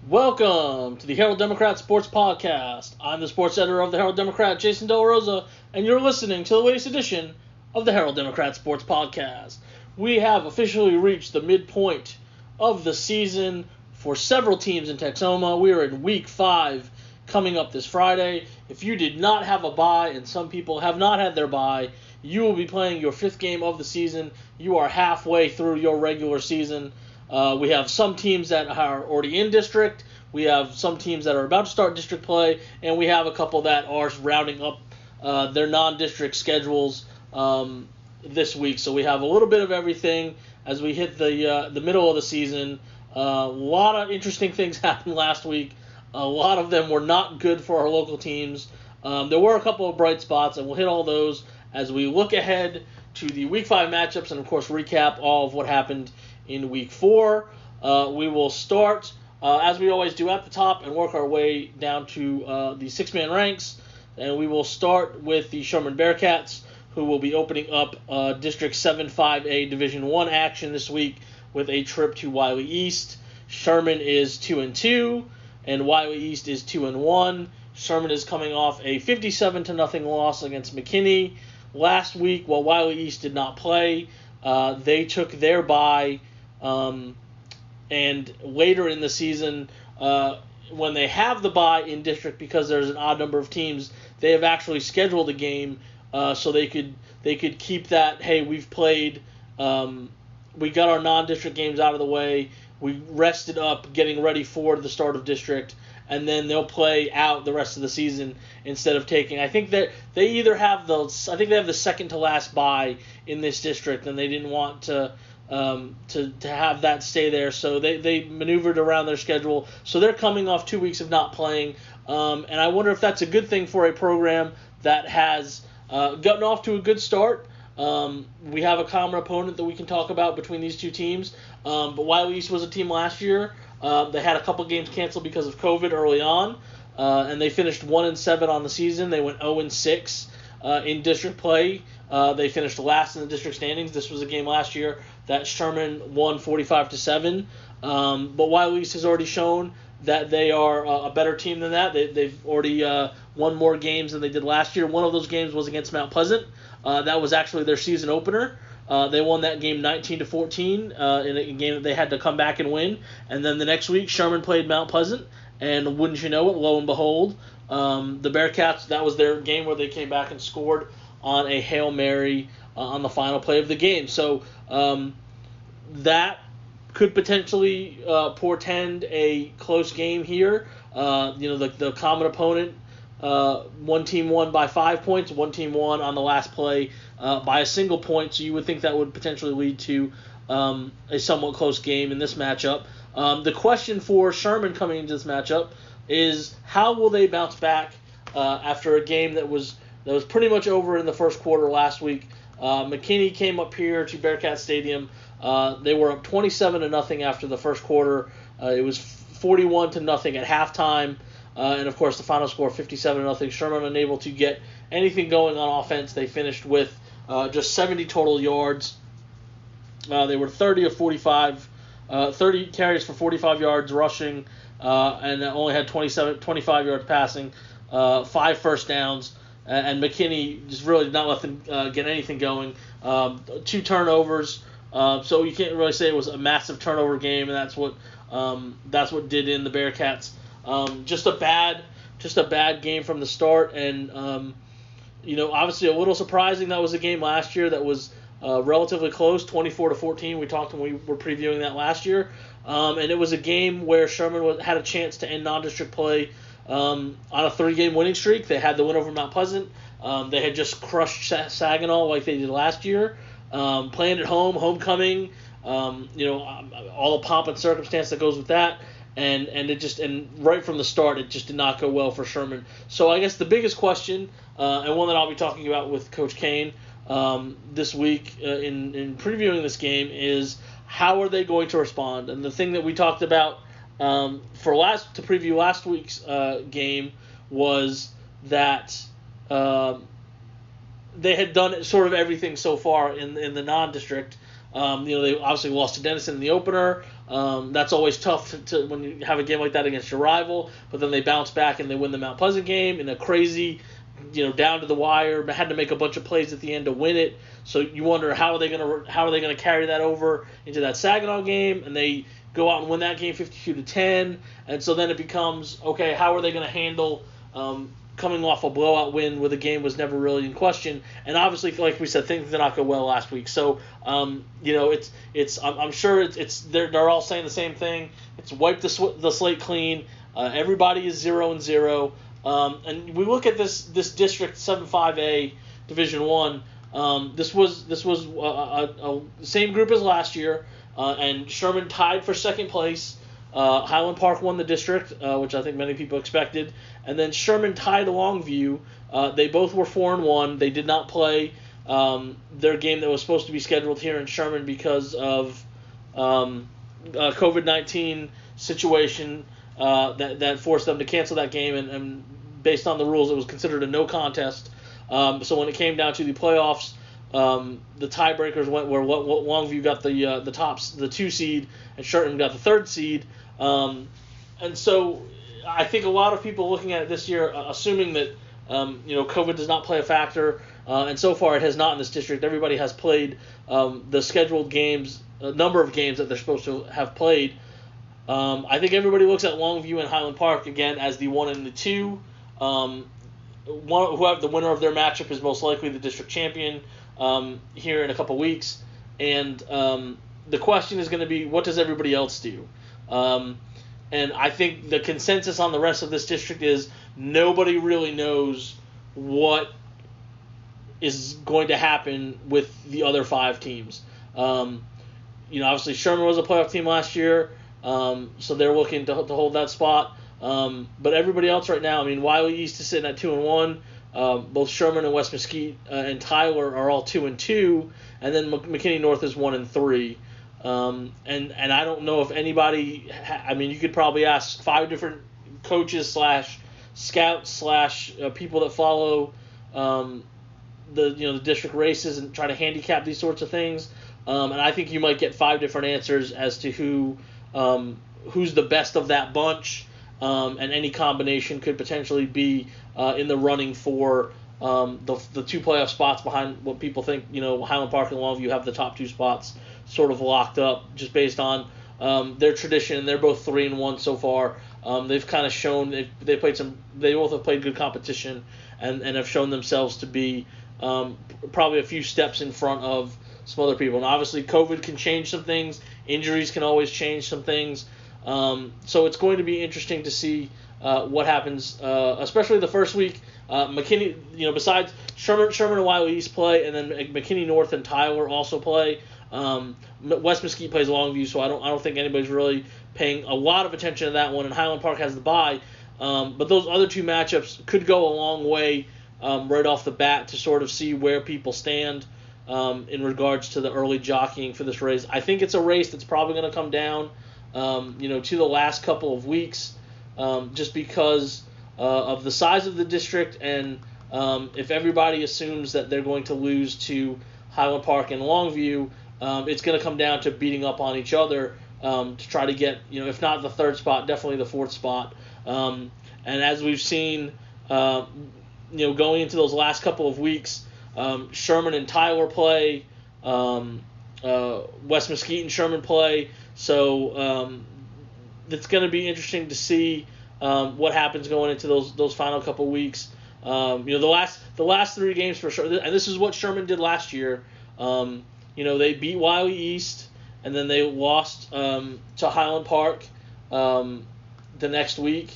Welcome to the Herald Democrat Sports Podcast. I'm the sports editor of the Herald Democrat, Jason Del Rosa, and you're listening to the latest edition of the Herald Democrat Sports Podcast. We have officially reached the midpoint of the season for several teams in Texoma. We are in Week 5 coming up this Friday. If you did not have a bye, and some people have not had their bye, you will be playing your 5th game of the season. You are halfway through your regular season. We have some teams that are already in district. We have some teams that are about to start district play, and we have a couple that are rounding up their non-district schedules this week. So we have a little bit of everything as we hit the middle of the season. A lot of interesting things happened last week. A lot of them were not good for our local teams. There were a couple of bright spots, and we'll hit all those as we look ahead to the Week 5 matchups and, of course, recap all of what happened in Week 4. We will start, as we always do, at the top and work our way down to the six-man ranks. And we will start with the Sherman Bearcats, who will be opening up District 7-5A Division I action this week with a trip to Wiley East. Sherman is 2-2, and Wiley East is 2-1. Sherman is coming off a 57-0 loss against McKinney last week. While Wiley East did not play, they took their bye. And later in the season, when they have the bye in district, because there's an odd number of teams, they have actually scheduled a game so they could keep that. Hey, we've played. We got our non-district games out of the way. We rested up, getting ready for the start of district, and then they'll play out the rest of the season instead of taking. I think that they either have the second to last bye in this district, and they didn't want to have that stay there, so they maneuvered around their schedule. So they're coming off 2 weeks of not playing, and I wonder if that's a good thing for a program that has gotten off to a good start. We have a common opponent that we can talk about between these two teams, but Wiley East was a team last year. They had a couple games canceled because of COVID early on, and they finished 1-7 on the season. They went 0-6 in district play. They finished last in the district standings. This was a game last year that Sherman won 45-7. But Wiley East has already shown that they are a better team than that. They've already won more games than they did last year. One of those games was against Mount Pleasant. That was actually their season opener. They won that game 19-14 in a game that they had to come back and win. And then the next week, Sherman played Mount Pleasant, and wouldn't you know it, lo and behold, the Bearcats, that was their game where they came back and scored on a Hail Mary on the final play of the game. So that could potentially portend a close game here. The common opponent, one team won by 5 points, one team won on the last play by a single point, so you would think that would potentially lead to a somewhat close game in this matchup. The question for Sherman coming into this matchup is, how will they bounce back after a game that was pretty much over in the first quarter last week? McKinney came up here to Bearcat Stadium. They were up 27-0 after the first quarter. It was 41-0 at halftime. And, of course, the final score, 57-0. Sherman unable to get anything going on offense. They finished with just 70 total yards. They were 30 of 45, 30 carries for 45 yards rushing, and only had 25 yards passing, 5 first downs. And McKinney just really did not let them get anything going. 2 turnovers, so you can't really say it was a massive turnover game, and that's what did in the Bearcats. Just a bad game from the start, and obviously a little surprising. That was a game last year that was relatively close, 24-14. We talked when we were previewing that last year, and it was a game where Sherman had a chance to end non-district play on a 3-game winning streak. They had the win over Mount Pleasant. They had just crushed Saginaw like they did last year. Playing at home, homecoming, all the pomp and circumstance that goes with that. And right from the start, it just did not go well for Sherman. So I guess the biggest question, and one that I'll be talking about with Coach Kane this week in previewing this game, is how are they going to respond? And the thing that we talked about to preview last week's game was that they had done sort of everything so far in the non-district. They obviously lost to Denison in the opener. That's always tough to when you have a game like that against your rival. But then they bounce back and they win the Mount Pleasant game in a crazy, down to the wire. Had to make a bunch of plays at the end to win it. So you wonder how are they gonna carry that over into that Saginaw game, and they go out and win that game 52-10. And so then it becomes, okay, how are they gonna handle coming off a blowout win where the game was never really in question, and obviously, like we said, things did not go well last week. So, I'm sure they're all saying the same thing. It's wipe the slate clean. Everybody is 0-0, and we look at this district 7-5A Division 1. This was a same group as last year, and Sherman tied for second place. Highland Park won the district, which I think many people expected, and then Sherman tied Longview. They both were 4-1. They did not play their game that was supposed to be scheduled here in Sherman because of COVID-19 situation that forced them to cancel that game, and based on the rules, it was considered a no contest. So when it came down to the playoffs, the tiebreakers went where Longview got the 2 seed, and Sherman got the 3rd seed. And so I think a lot of people looking at it this year, assuming that COVID does not play a factor, and so far it has not in this district. Everybody has played the scheduled games, a number of games that they're supposed to have played. I think everybody looks at Longview and Highland Park again as the 1 and the 2. Whoever the winner of their matchup is most likely the district champion here in a couple weeks, and the question is going to be, what does everybody else do? And I think the consensus on the rest of this district is nobody really knows what is going to happen with the other 5 teams. Obviously Sherman was a playoff team last year, so they're looking to hold that spot. But everybody else right now, Wiley East is sitting at 2-1. Both Sherman and West Mesquite and Tyler are all 2-2, and then McKinney North is 1-3. And I don't know if anybody. You could probably ask 5 different coaches / scouts / people that follow the district races and try to handicap these sorts of things. And I think you might get 5 different answers as to who's the best of that bunch. And any combination could potentially be in the running for the 2 playoff spots behind what people think. Highland Park and Longview have the top 2 spots sort of locked up just based on their tradition. They're both 3-1 so far. They've kind of shown they both have played good competition and have shown themselves to be probably a few steps in front of some other people. And obviously COVID can change some things. Injuries can always change some things. So it's going to be interesting to see what happens, especially the first week. McKinney, besides Sherman and Wiley East play, and then McKinney North and Tyler also play. West Mesquite plays Longview, so I don't think anybody's really paying a lot of attention to that one. And Highland Park has the bye, but those other 2 matchups could go a long way right off the bat to sort of see where people stand in regards to the early jockeying for this race. I think it's a race that's probably going to come down to the last couple of weeks, just because of the size of the district, and if everybody assumes that they're going to lose to Highland Park and Longview, it's going to come down to beating up on each other to try to get, if not the 3rd spot, definitely the 4th spot. And as we've seen, going into those last couple of weeks, Sherman and Tyler play, West Mesquite and Sherman play. So it's going to be interesting to see what happens going into those final couple weeks. The last 3 games for sure, and this is what Sherman did last year. They beat Wiley East, and then they lost to Highland Park the next week,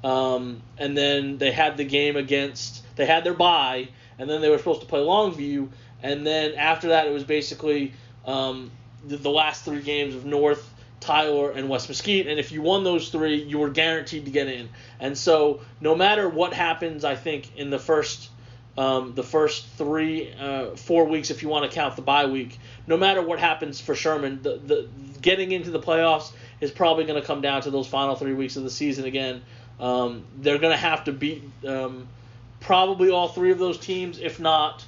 and then they had the game they had their bye, and then they were supposed to play Longview, and then after that it was basically the last 3 games of North, Tyler, and West Mesquite, and if you won those 3, you were guaranteed to get in. And so no matter what happens, I think in the first 4 weeks, if you want to count the bye week, no matter what happens for Sherman, the getting into the playoffs is probably going to come down to those final 3 weeks of the season again. They're going to have to beat probably all 3 of those teams, if not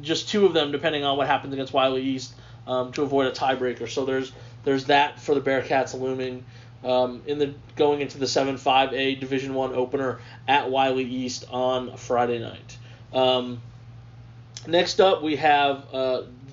just 2 of them, depending on what happens against Wiley East. to avoid a tiebreaker. So there's that for the Bearcats looming going into the 7-5A Division I opener at Wiley East on Friday night. Next up, we have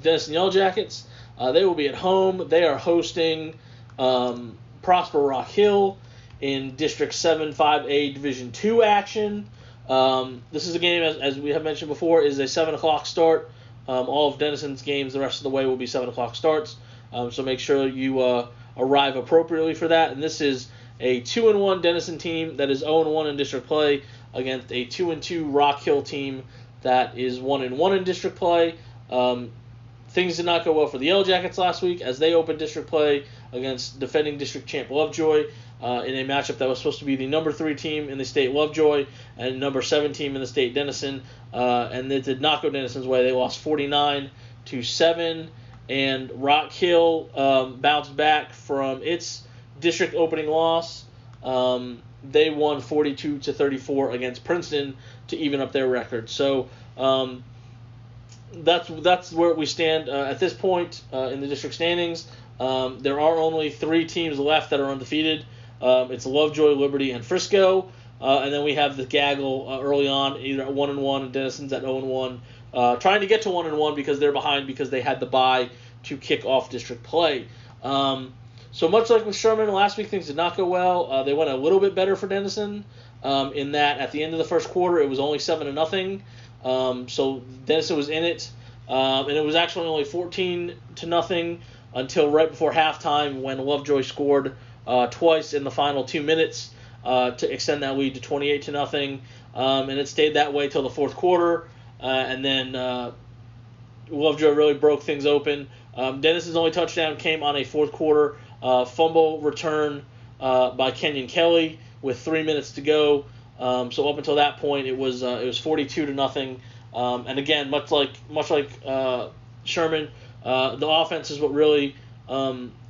Denison Yellow Jackets. They will be at home. They are hosting Prosper Rock Hill in District 7-5A Division II action. This is a game, as we have mentioned before, is a 7 o'clock start. All of Denison's games the rest of the way will be 7 o'clock starts. So make sure you arrive appropriately for that. And this is a 2-1 Denison team that is 0-1 in district play against a 2-2 Rock Hill team that is 1-1 in district play. Things did not go well for the Yellow Jackets last week as they opened district play against defending district champ Lovejoy in a matchup that was supposed to be the number 3 team in the state Lovejoy and number 7 team in the state Denison. And it did not go Denison's way. They lost 49-7. And Rock Hill bounced back from its district opening loss. They won 42-34 against Princeton to even up their record. So that's where we stand at this point in the district standings. There are only 3 teams left that are undefeated. It's Lovejoy, Liberty, and Frisco. And then we have the gaggle early on, either at 1-1 and Denison's at 0-1. Trying to get to 1-1 because they're behind because they had the bye to kick off district play. So much like with Sherman last week, things did not go well. They went a little bit better for Denison in that at the end of the first quarter it was only 7-0. So Denison was in it, and it was actually only 14-0 until right before halftime when Lovejoy scored twice in the final 2 minutes to extend that lead to 28-0. And it stayed that way till the fourth quarter. And then Lovejoy really broke things open. Denison's only touchdown came on a fourth quarter fumble return by Kenyon Kelly with 3 minutes to go. So up until that point, it was 42-0. And again, much like Sherman, the offense is what really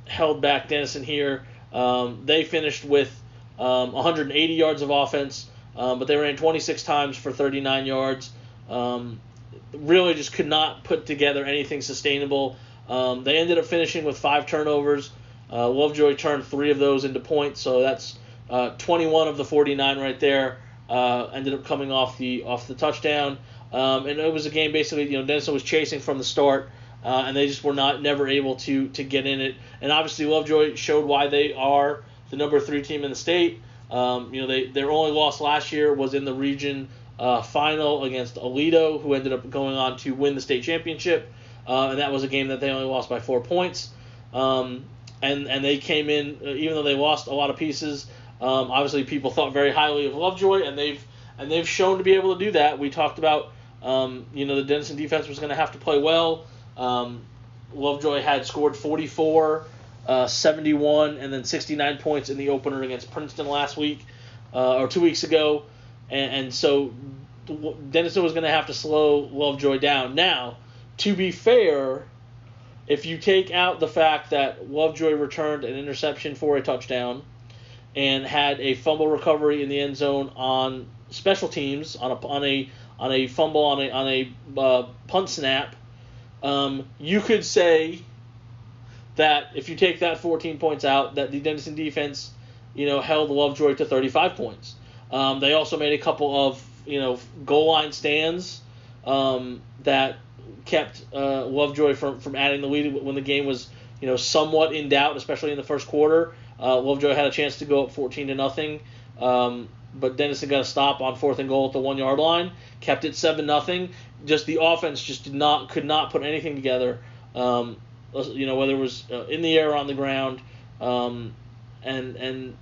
held back Denison here. They finished with 180 yards of offense, but they ran 26 times for 39 yards. Really just could not put together anything sustainable. They ended up finishing with 5 turnovers. Lovejoy turned 3 of those into points, so that's 21 of the 49 right there. Ended up coming off the touchdown. And it was a game basically, Denison was chasing from the start, and they just were never able to get in it. And obviously Lovejoy showed why they are the number 3 team in the state. Their only loss last year was in the region final against Aledo, who ended up going on to win the state championship. And that was a game that they only lost by 4 points. And they came in, even though they lost a lot of pieces, obviously people thought very highly of Lovejoy, and they've shown to be able to do that. We talked about, the Denison defense was going to have to play well. Lovejoy had scored 44, 71, and then 69 points in the opener against Princeton last week, or 2 weeks ago. And so Denison was going to have to slow Lovejoy down. Now, to be fair, if you take out the fact that Lovejoy returned an interception for a touchdown and had a fumble recovery in the end zone on special teams on a fumble on a punt snap, you could say that if you take that 14 points out, that the Denison defense, held Lovejoy to 35 points. They also made a couple of goal line stands that kept Lovejoy from adding the lead when the game was somewhat in doubt, especially in the first quarter. Lovejoy had a chance to go up 14-0, but Denison got a stop on 4th and goal at the 1 yard line, kept it 7-0. Just the offense just could not put anything together. Whether it was in the air or on the ground, and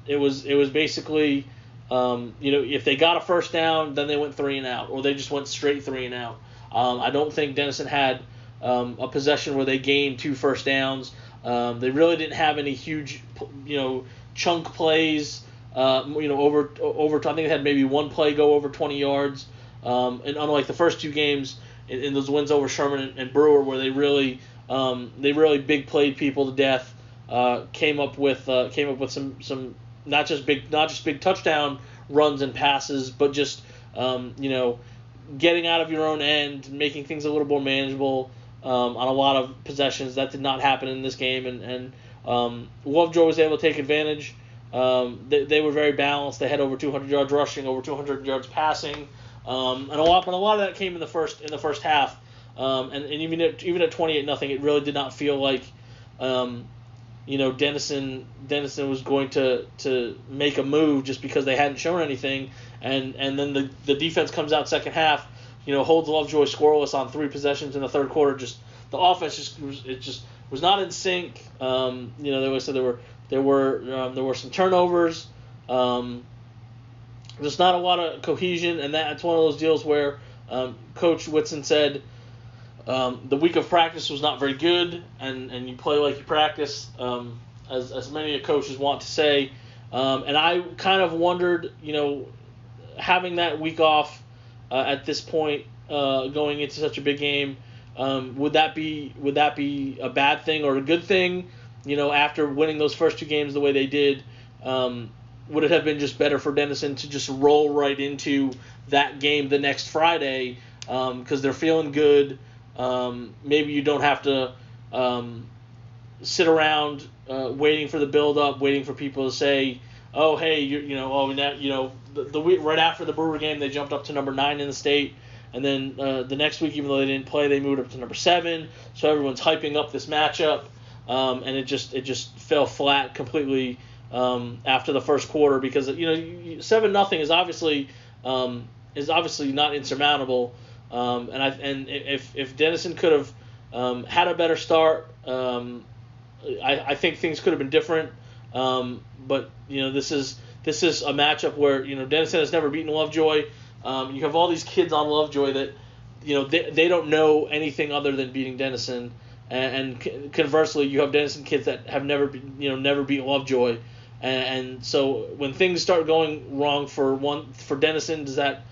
it was basically. If they got a first down, then they went 3 and out, or they just went straight 3 and out. I don't think Denison had a possession where they gained 2 first downs. They really didn't have any huge, chunk plays. Over. I think they had maybe one play go over 20 yards. And unlike the first 2 games in those wins over Sherman and Brewer, where they really big played people to death, came up with some. Not just big touchdown runs and passes, but just getting out of your own end, making things a little more manageable. on a lot of possessions. That did not happen in this game, and Lovejoy was able to take advantage. They were very balanced. They had over 200 yards rushing, over 200 yards passing, and a lot of that came in the first half. And even at 28-0, it really did not feel like Denison was going to make a move just because they hadn't shown anything, and then the defense comes out second half, holds Lovejoy scoreless on 3 possessions in the third quarter. Just the offense was not in sync. There were some turnovers. There's not a lot of cohesion, and that's one of those deals where Coach Whitson said the week of practice was not very good, and you play like you practice, as many coaches want to say. And I kind of wondered, having that week off at this point, going into such a big game, would that be a bad thing or a good thing? After winning those first 2 games the way they did, would it have been just better for Denison to just roll right into that game the next Friday because they're feeling good? Maybe you don't have to sit around waiting for the build-up, waiting for people to say, "Oh, hey, the week right after the Brewer game, they jumped up to number 9 in the state, and then the next week, even though they didn't play, they moved up to number 7. So everyone's hyping up this matchup, and it just fell flat completely after the first quarter because 7-0 is obviously not insurmountable. And if Denison could have had a better start, I think things could have been different. But this is a matchup where Denison has never beaten Lovejoy. You have all these kids on Lovejoy that they don't know anything other than beating Denison, and conversely, you have Denison kids that have never beat Lovejoy, and so when things start going wrong for Denison, does that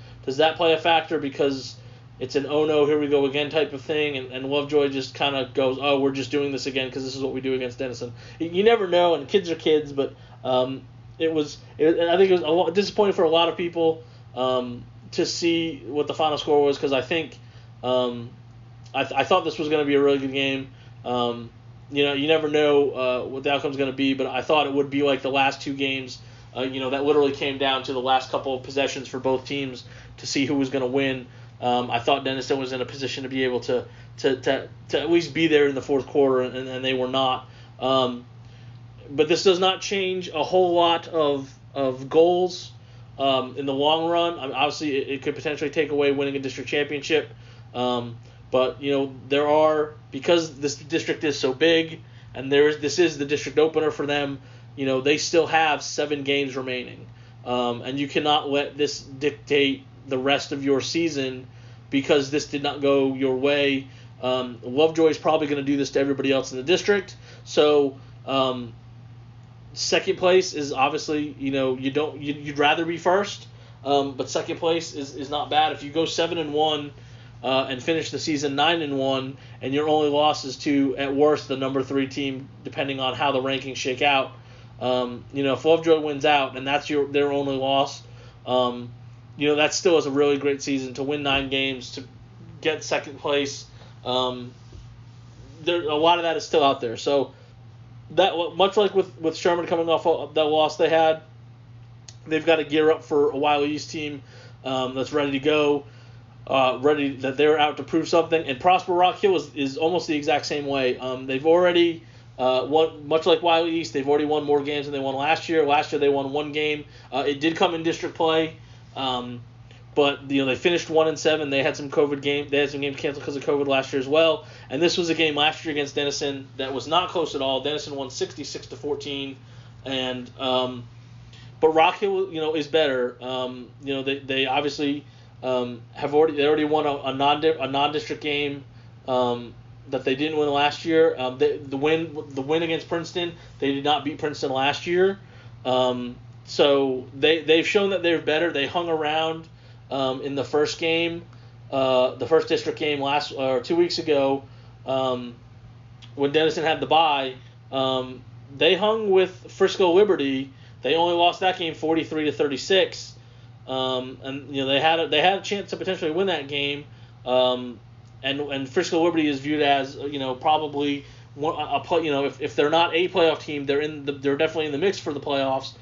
play a factor because it's an oh no, here we go again type of thing, and Lovejoy just kind of goes, oh, we're just doing this again because this is what we do against Denison. You never know, and kids are kids, but I think it was a lot disappointing for a lot of people to see what the final score was because I think I thought this was going to be a really good game. You never know what the outcome's going to be, but I thought it would be like the last 2 games. That literally came down to the last couple of possessions for both teams to see who was going to win. I thought Denison was in a position to be able to at least be there in the fourth quarter, and they were not. But this does not change a whole lot of goals in the long run. I mean, obviously, it could potentially take away winning a district championship. But there are, because this district is so big, and this is the district opener for them. They still have 7 games remaining, and you cannot let this dictate the rest of your season because this did not go your way. Lovejoy is probably going to do this to everybody else in the district. So second place is obviously you'd rather be first, but second place is not bad. If you go 7-1 and finish the season 9-1, and your only loss is to at worst the number 3 team, depending on how the rankings shake out. If Lovejoy wins out and that's their only loss, that still is a really great season to win 9 games to get second place. A lot of that is still out there. So that much like with Sherman coming off that loss they had, they've got to gear up for a Wiley East team that's ready to go, ready that they're out to prove something. And Prosper Rock Hill is almost the exact same way. They've already won, much like Wiley East, they've already won more games than they won last year. Last year they won 1 game. It did come in district play. But they finished 1-7. They had some COVID game. They had some games canceled because of COVID last year as well. And this was a game last year against Denison that was not close at all. Denison won 66-14. And but Rock Hill, is better. They obviously have already won a non-district game that they didn't win last year. The win against Princeton, they did not beat Princeton last year. So they've shown that they're better. They hung around in the first game, the first district game 2 weeks ago, when Denison had the bye. They hung with Frisco Liberty. They only lost that game 43-36, and they had a chance to potentially win that game. and Frisco Liberty is viewed as probably if they're not a playoff team, they're definitely in the mix for the playoffs.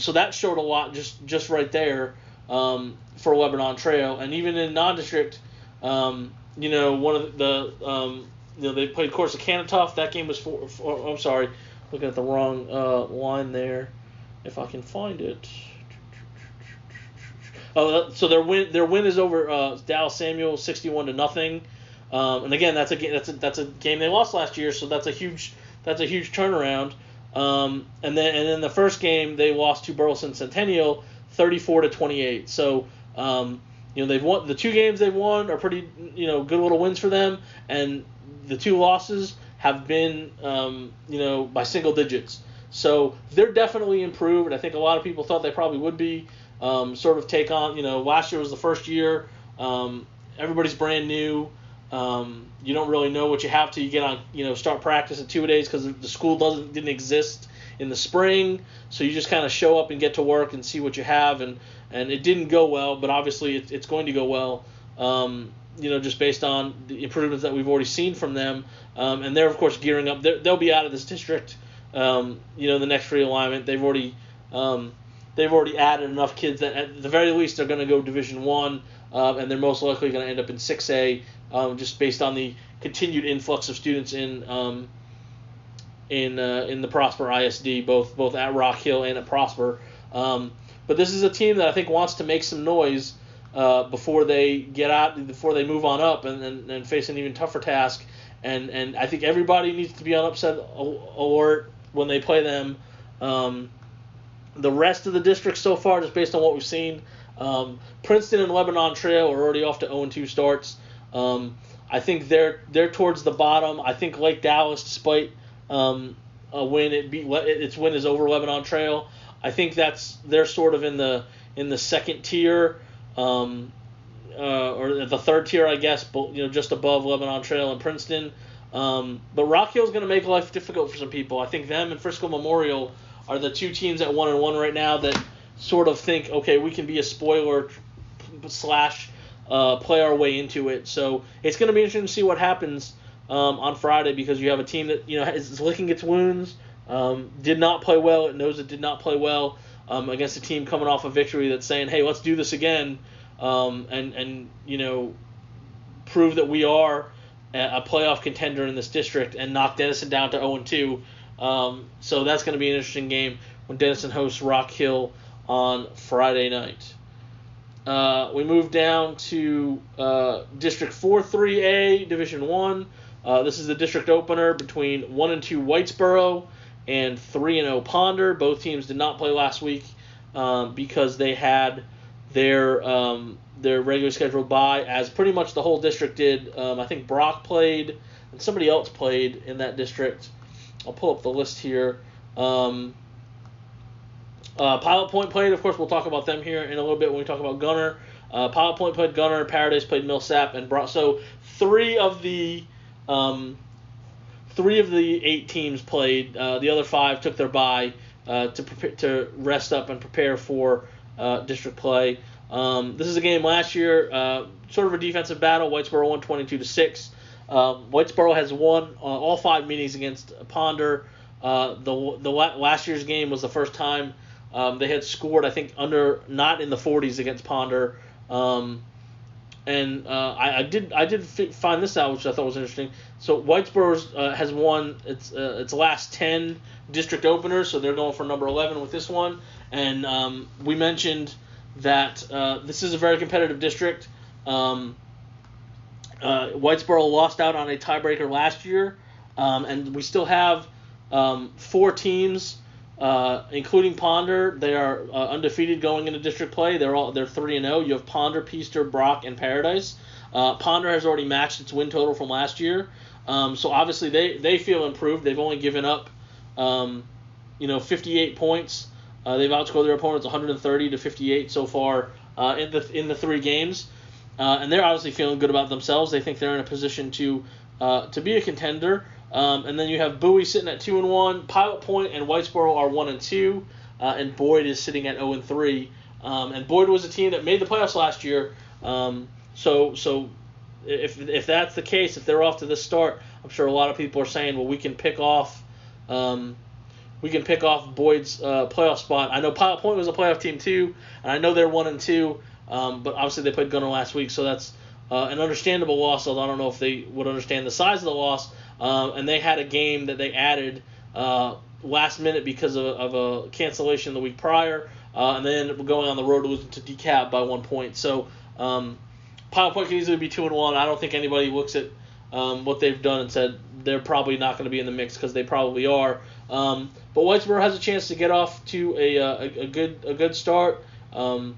So that showed a lot just right there for Lebanon Trail, and even in non-district, one of the they played Corsicana Tough. That game was I'm sorry, looking at the wrong line there. If I can find it. Oh, so their win is over Dallas Samuel 61-0. And again, that's a game they lost last year, so that's a huge turnaround. And then the first game they lost to Burleson Centennial 34-28. So they've won the 2 games they've won are pretty good little wins for them, and the 2 losses have been by single digits. So they're definitely improved. I think a lot of people thought they probably would be. Sort of take on, last year was the first year. Everybody's brand new. You don't really know what you have till you get on, start practice in 2 days because the school didn't exist in the spring. So you just kind of show up and get to work and see what you have. And it didn't go well, but obviously it's going to go well, just based on the improvements that we've already seen from them. And they're, of course, gearing up. They'll be out of this district, the next realignment. They've already added enough kids that at the very least they're going to go Division I, and they're most likely going to end up in 6A, just based on the continued influx of students in the Prosper ISD, both at Rock Hill and at Prosper. But this is a team that I think wants to make some noise before they move on up and face an even tougher task. And I think everybody needs to be on upset alert when they play them. The rest of the district so far, just based on what we've seen, Princeton and Lebanon Trail are already off to 0-2 starts. I think they're towards the bottom. I think Lake Dallas, despite a win, its win is over Lebanon Trail. I think they're sort of in the second tier, or the third tier, I guess, but just above Lebanon Trail and Princeton. But Rock Hill is going to make life difficult for some people. I think them and Frisco Memorial are the 2 teams at 1-1 right now that sort of think, okay, we can be a spoiler / play our way into it. So it's going to be interesting to see what happens on Friday, because you have a team that is licking its wounds, did not play well. It knows it did not play well against a team coming off a victory that's saying, hey, let's do this again, and prove that we are a playoff contender in this district and knock Denison down to 0-2. So that's going to be an interesting game when Denison hosts Rock Hill on Friday night. We move down to District 4-3A, Division 1. This is the district opener between 1-2 Whitesboro and 3-0 Ponder. Both teams did not play last week because they had their regularly scheduled bye, as pretty much the whole district did. I think Brock played and somebody else played in that district. I'll pull up the list here. Pilot Point played. Of course, we'll talk about them here in a little bit when we talk about Gunner. Pilot Point played Gunner. Paradise played Millsap and Brock. So three of the 8 teams played. The other 5 took their bye to rest up and prepare for district play. This is a game last year, sort of a defensive battle. Whitesboro won 22-6. Whitesboro has won all 5 meetings against Ponder. The last year's game was the first time they had scored, I think, not in the 40s against Ponder. I did find this out, which I thought was interesting. So Whitesboro has won its last 10 district openers, so they're going for number 11 with this one. And we mentioned that this is a very competitive district. Whitesboro lost out on a tiebreaker last year, and we still have 4 teams, including Ponder. They are undefeated going into district play. They're 3-0. You have Ponder, Peaster, Brock, and Paradise. Ponder has already matched its win total from last year, so obviously they feel improved. They've only given up 58 points. They've outscored their opponents 130-58 so far in the 3 games. And they're obviously feeling good about themselves. They think they're in a position to be a contender. And then you have Bowie sitting at 2-1. Pilot Point and Whitesboro are 1-2, and Boyd is sitting at 0-3. And Boyd was a team that made the playoffs last year. So if that's the case, if they're off to this start, I'm sure a lot of people are saying, well, we can pick off Boyd's playoff spot. I know Pilot Point was a playoff team too, and I know they're 1-2, but obviously they played Gunner last week, so that's an understandable loss. Although I don't know if they would understand the size of the loss. And they had a game that they added last minute because of a cancellation the week prior, and they ended up going on the road to losing to DeKalb by 1 point. So Pilot Point can easily be 2-1. I don't think anybody looks at what they've done and said they're probably not going to be in the mix, because they probably are. But Whitesboro has a chance to get off to a good start. And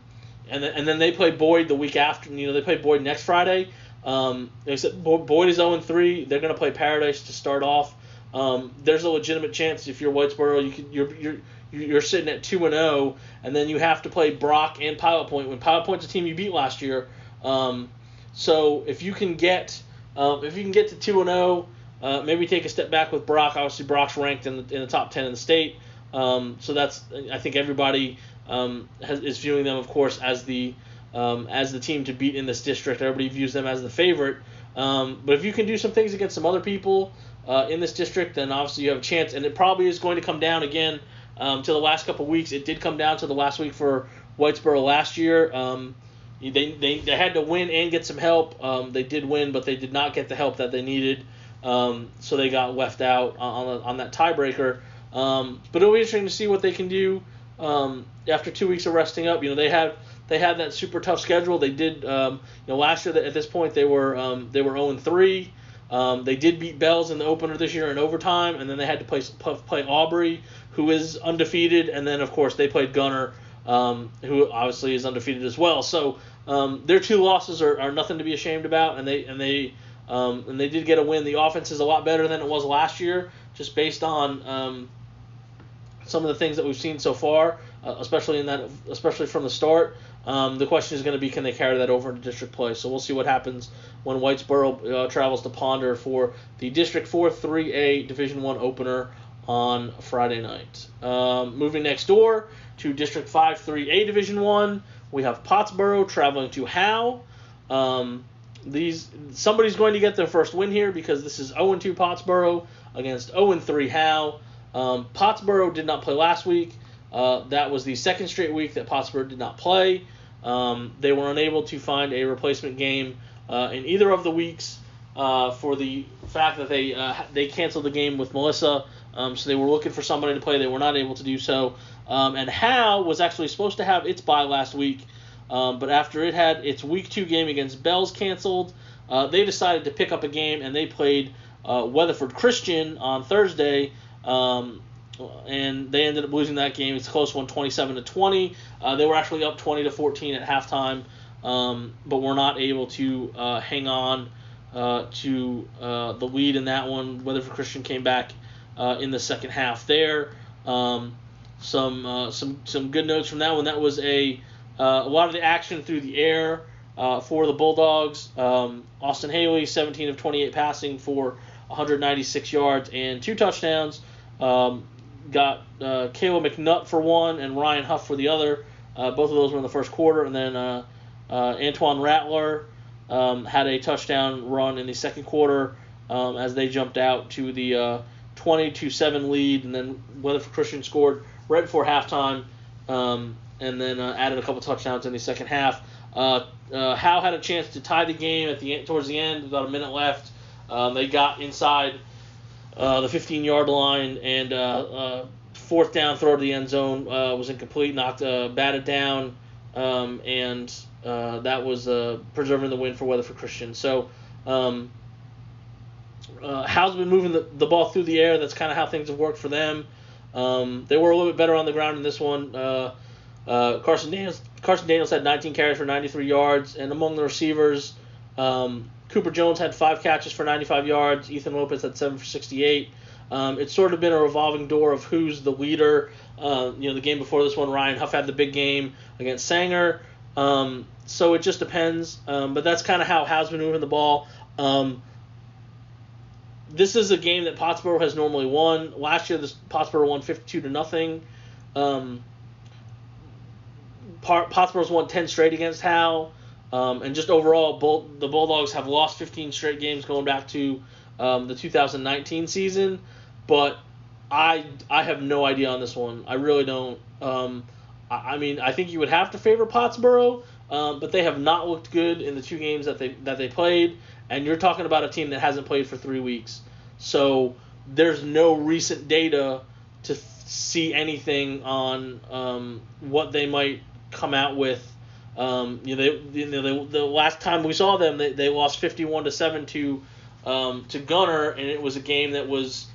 then they play Boyd the week after. They play Boyd next Friday. They said Boyd is 0-3. They're going to play Paradise to start off. There's a legitimate chance if you're Whitesboro, you're sitting at 2-0, and then you have to play Brock and Pilot Point. When Pilot Point's a team you beat last year, so if you can get to 2-0, maybe take a step back with Brock. Obviously, Brock's ranked in the top 10 in the state. So that's, I think everybody is viewing them, of course, as the team to beat in this district. Everybody views them as the favorite. But if you can do some things against some other people in this district, then obviously you have a chance. And it probably is going to come down again to the last couple of weeks. It did come down to the last week for Whitesboro last year. They had to win and get some help. They did win, but they did not get the help that they needed. So they got left out on that tiebreaker. But it'll be interesting to see what they can do after 2 weeks of resting up. They had that super tough schedule. They did, last year at this point they were 0-3. They did beat Bells in the opener this year in overtime, and then they had to play Aubrey, who is undefeated, and then of course they played Gunner, who obviously is undefeated as well. So their two losses are nothing to be ashamed about, and they did get a win. The offense is a lot better than it was last year, just based on some of the things that we've seen so far, especially from the start. The question is going to be, can they carry that over into district play? So we'll see what happens when Whitesboro travels to Ponder for the District 4 3A Division I opener on Friday night. Moving next door to District 5 3A Division I, we have Pottsboro traveling to Howe. Somebody's going to get their first win here, because this is 0-2 Pottsboro against 0-3 Howe. Pottsboro did not play last week. That was the second straight week that Pottsboro did not play. They were unable to find a replacement game in either of the weeks for the fact that they canceled the game with Melissa. So they were looking for somebody to play. They were not able to do so. And Howe was actually supposed to have its bye last week, but after it had its Week 2 game against Bells canceled, they decided to pick up a game, and they played Weatherford Christian on Thursday. And they ended up losing that game. It's a close one, 27-20. They were actually up 20-14 at halftime, but were not able to hang on to the lead in that one. Weatherford Christian came back in the second half there. Some good notes from that one. That was a lot of the action through the air for the Bulldogs. Austin Haley, 17 of 28 passing for 196 yards and 2 touchdowns. Got Kayla McNutt for one and Ryan Huff for the other. Both of those were in the first quarter. And then Antoine Rattler had a touchdown run in the second quarter as they jumped out to the 20-7 lead. And then Weatherford Christian scored right before halftime and then added a couple touchdowns in the second half. Howe had a chance to tie the game towards the end, about a minute left. They got inside the 15-yard line, and fourth down throw to the end zone was incomplete, batted down, and that was preserving the win for Weatherford Christian. So Howe's been moving the ball through the air. That's kind of how things have worked for them. They were a little bit better on the ground in this one. Carson Daniels had 19 carries for 93 yards, and among the receivers, Cooper Jones had 5 catches for 95 yards. Ethan Lopez had 7 for 68. It's sort of been a revolving door of who's the leader. The game before this one, Ryan Huff had the big game against Sanger. So it just depends. But that's kind of how Howe's been moving the ball. This is a game that Pottsboro has normally won. Last year, Pottsboro won 52-0. Pottsboro's won 10 straight against Howe. And just overall, the Bulldogs have lost 15 straight games going back to the 2019 season. But I have no idea on this one. I really don't. I mean, I think you would have to favor Pottsboro, but they have not looked good in the 2 games that they played. And you're talking about a team that hasn't played for 3 weeks. So there's no recent data to see anything on what they might come out with. The last time we saw them, they lost 51-7 to Gunner, and it was a game that was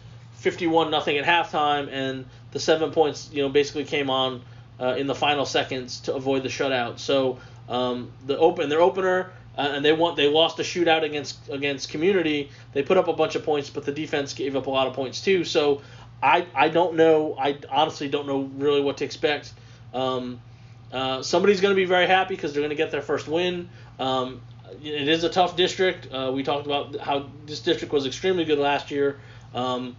51-0 at halftime, and the 7 points basically came on in the final seconds to avoid the shutout. So their opener. And they lost a shootout against Community. They put up a bunch of points, but the defense gave up a lot of points too. So I don't know. I honestly don't know really what to expect. Somebody's going to be very happy because they're going to get their first win. It is a tough district. We talked about how this district was extremely good last year. The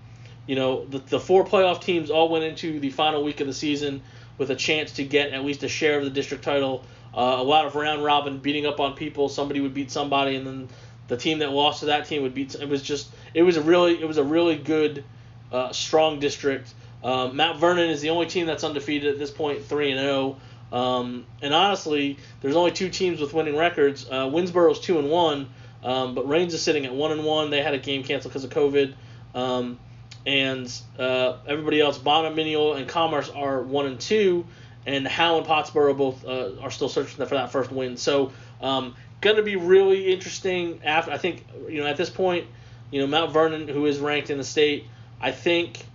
4 playoff teams all went into the final week of the season with a chance to get at least a share of the district title. A lot of round robin beating up on people. Somebody would beat somebody, and then the team that lost to that team would beat. It was a really good, strong district. Mount Vernon is the only team that's undefeated at this point, 3-0. And honestly, there's only 2 teams with winning records. Winsboro's 2-1, but Rains is sitting at 1-1. They had a game canceled because of COVID. And everybody else, Bonham, Mineola, and Commerce are 1-2. And Howe and Pottsboro both are still searching for that first win. So, going to be really interesting. I think, at this point, Mount Vernon, who is ranked in the state, I think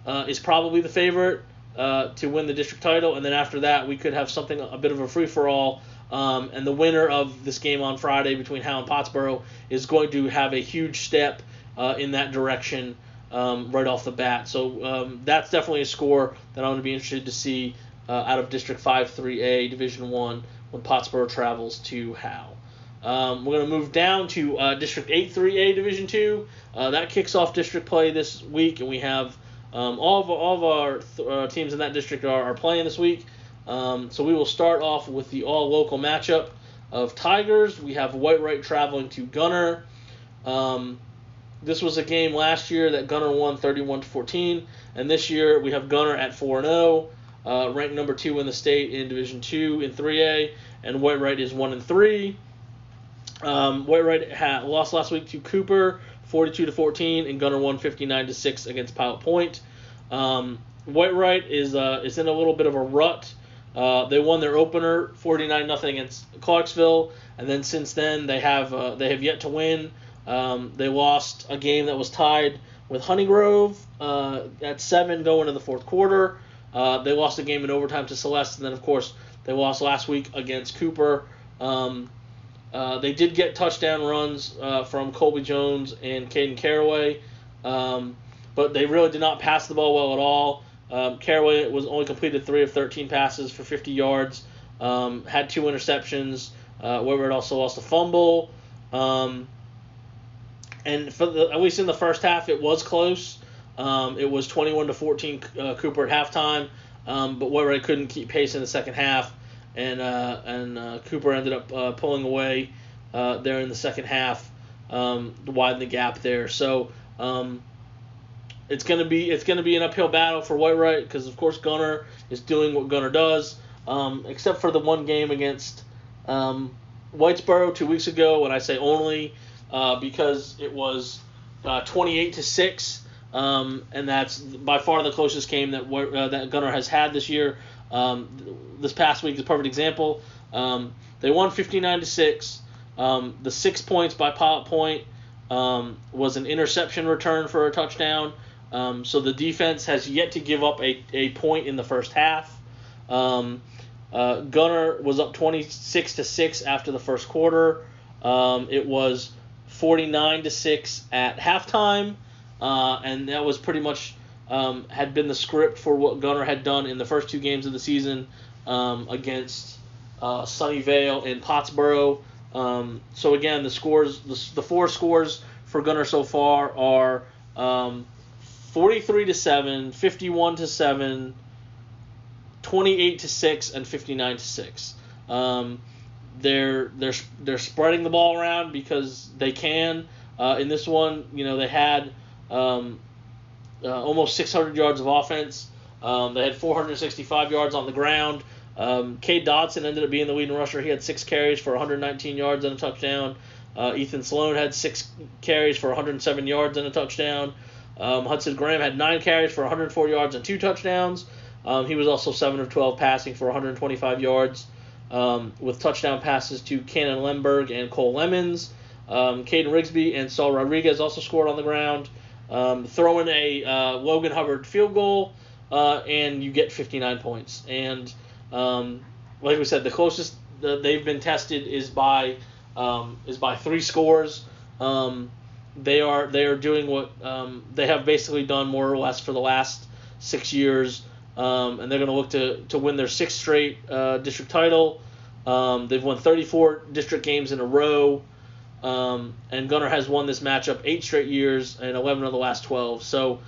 is probably the favorite to win the district title. And then after that, we could have a bit of a free-for-all. And the winner of this game on Friday between Howe and Pottsboro is going to have a huge step in that direction right off the bat. So that's definitely a score that I'm going to be interested to see out of District 5 3A Division 1 when Pottsboro travels to Howe. We're going to move down to District 8 3A Division 2. That kicks off district play this week, and we have all of our teams in that district are playing this week. So we will start off with the all-local matchup of Tigers. We have Whitewright traveling to Gunner. This was a game last year that Gunner won 31-14, and this year we have Gunner at 4-0. Ranked number 2 in the state in Division 2 in 3A, and Whitewright is 1-3. Whitewright lost last week to Cooper, 42-14, and Gunner won 59-6 against Pilot Point. Whitewright is in a little bit of a rut. They won their opener 49-0 against Clarksville, and then since then they have yet to win. They lost a game that was tied with Honeygrove at 7 going into the fourth quarter. They lost a game in overtime to Celeste, and then, of course, they lost last week against Cooper. They did get touchdown runs from Colby Jones and Caden Caraway, but they really did not pass the ball well at all. Caraway was only completed 3 of 13 passes for 50 yards, had 2 interceptions. Whitewright also lost a fumble. And at least in the first half, it was close. It was 21-14 Cooper at halftime, but Whitewright couldn't keep pace in the second half, and Cooper ended up pulling away there in the second half to widen the gap there. So it's gonna be an uphill battle for Whitewright because of course Gunner is doing what Gunner does, except for the one game against Whitesboro 2 weeks ago. When I say only, because it was 28-6. And that's by far the closest game that Gunner has had this year. This past week is a perfect example. They won 59-6. The 6 points by Pilot Point was an interception return for a touchdown. So the defense has yet to give up a point in the first half. Gunner was up 26-6 after the first quarter. It was 49-6 at halftime. And that was pretty much had been the script for what Gunner had done in the first 2 games of the season against Sunnyvale and Pottsboro. So again, the 4 scores for Gunner so far are 43-7, 51-7, 28-6, and 59-6. They're spreading the ball around because they can. In this one, they had almost 600 yards of offense. They had 465 yards on the ground. Cade Dodson ended up being the leading rusher. He had 6 carries for 119 yards and a touchdown. Ethan Sloan had 6 carries for 107 yards and a touchdown. Hudson Graham had 9 carries for 104 yards and 2 touchdowns. He was also 7 of 12 passing for 125 yards, with touchdown passes to Cannon Lemberg and Cole Lemons. Caden Rigsby and Saul Rodriguez also scored on the ground. Throw in a Logan Hubbard field goal, and you get 59 points. And like we said, the closest they've been tested is by 3 scores. They are doing what they have basically done more or less for the last 6 years, and they're going to look to win their 6th straight district title. They've won 34 district games in a row, and Gunner has won this matchup 8 straight years and 11 of the last 12. So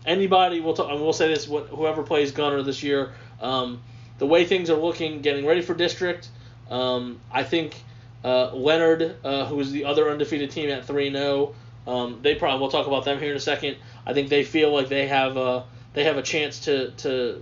anybody, we'll say this, whoever plays Gunner this year, the way things are looking, getting ready for district, I think Leonard, who is the other undefeated team at 3-0, we'll talk about them here in a second. I think they feel like they have a chance to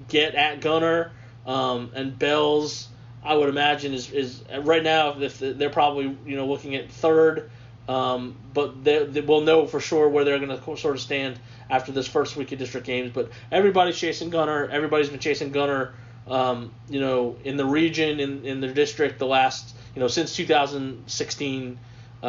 get at Gunner, and Bells, I would imagine is right now if they're probably looking at 3rd, but they will know for sure where they're going to sort of stand after this first week of district games. But everybody's chasing Gunner. Everybody's been chasing Gunner. In the region, in their district, the last, since 2016,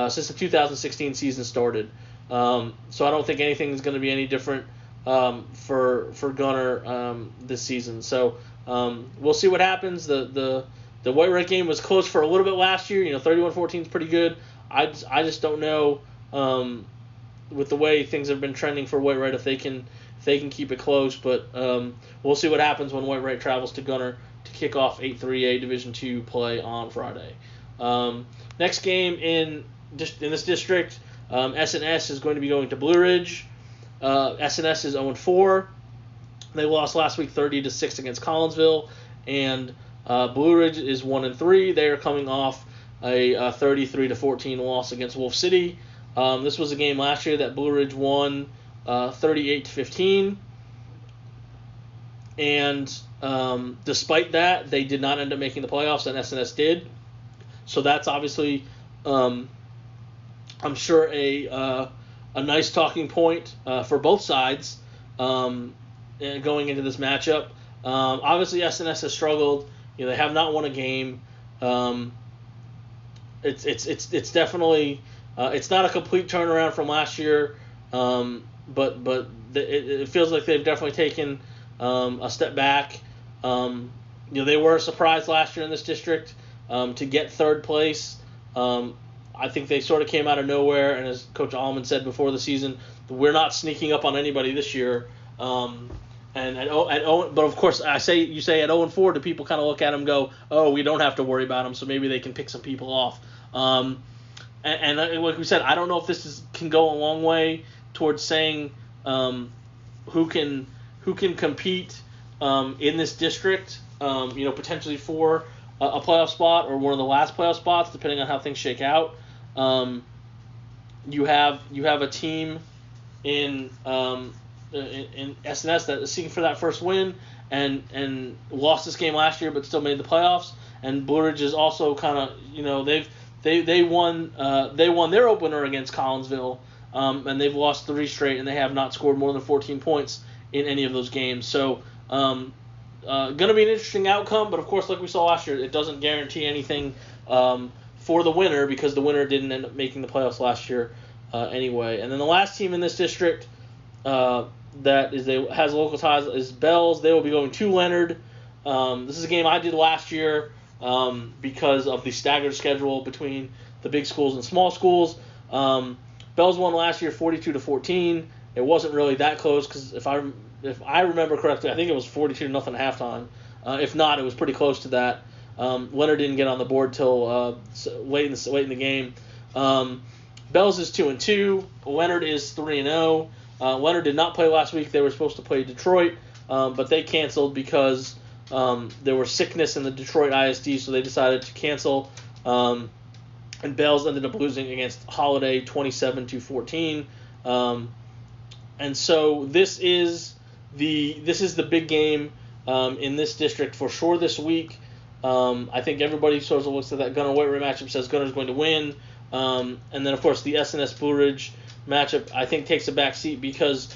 since the 2016 season started. So I don't think anything is going to be any different for Gunner this season. So we'll see what happens. The White Red game was close for a little bit last year. 31-14 is pretty good. I just don't know with the way things have been trending for White Red if they can keep it close, but we'll see what happens when White Red travels to Gunner to kick off 8-3A Division II play on Friday. Next game in this district, S&S is going to be going to Blue Ridge. S&S is 0-4. They lost last week 30-6 against Collinsville, and Blue Ridge is 1-3. They are coming off a 33-14 loss against Wolf City. This was a game last year that Blue Ridge won 38-15, and despite that, they did not end up making the playoffs, and SNS did. So that's obviously, I'm sure, a nice talking point for both sides going into this matchup. Obviously, SNS has struggled. They have not won a game. It's definitely it's not a complete turnaround from last year. But it feels like they've definitely taken a step back. They were a surprise last year in this district to get 3rd place. I think they sort of came out of nowhere, and as Coach Allman said before the season, we're not sneaking up on anybody this year. But of course, you say at 0-4, do people kind of look at them and go, oh, we don't have to worry about them, so maybe they can pick some people off. And like we said, I don't know if this can go a long way towards saying who can compete in this district, potentially for a playoff spot or one of the last playoff spots, depending on how things shake out. You have a team in SNS that is seeking for that first win and lost this game last year, but still made the playoffs. And Blue Ridge is also kind of they won their opener against Collinsville. And they've lost 3 straight, and they have not scored more than 14 points in any of those games. So, going to be an interesting outcome, but of course, like we saw last year, it doesn't guarantee anything for the winner because the winner didn't end up making the playoffs last year anyway. And then the last team in this district has local ties is Bells. They will be going to Leonard. This is a game I did last year because of the staggered schedule between the big schools and small schools. Bells won last year 42-14. It wasn't really that close because if I remember correctly, I think it was 42-0 at halftime. If not, it was pretty close to that. Leonard didn't get on the board till late in the game. Bells is 2-2. Leonard is 3-0. Leonard did not play last week. They were supposed to play Detroit, but they canceled because there was sickness in the Detroit ISD, so they decided to cancel. And Bells ended up losing against Holiday 27-14. And so this is the big game in this district for sure this week. I think everybody sort of looks at that Gunner White matchup, says Gunner's going to win. And then of course the SNS Blue Ridge matchup I think takes a back seat because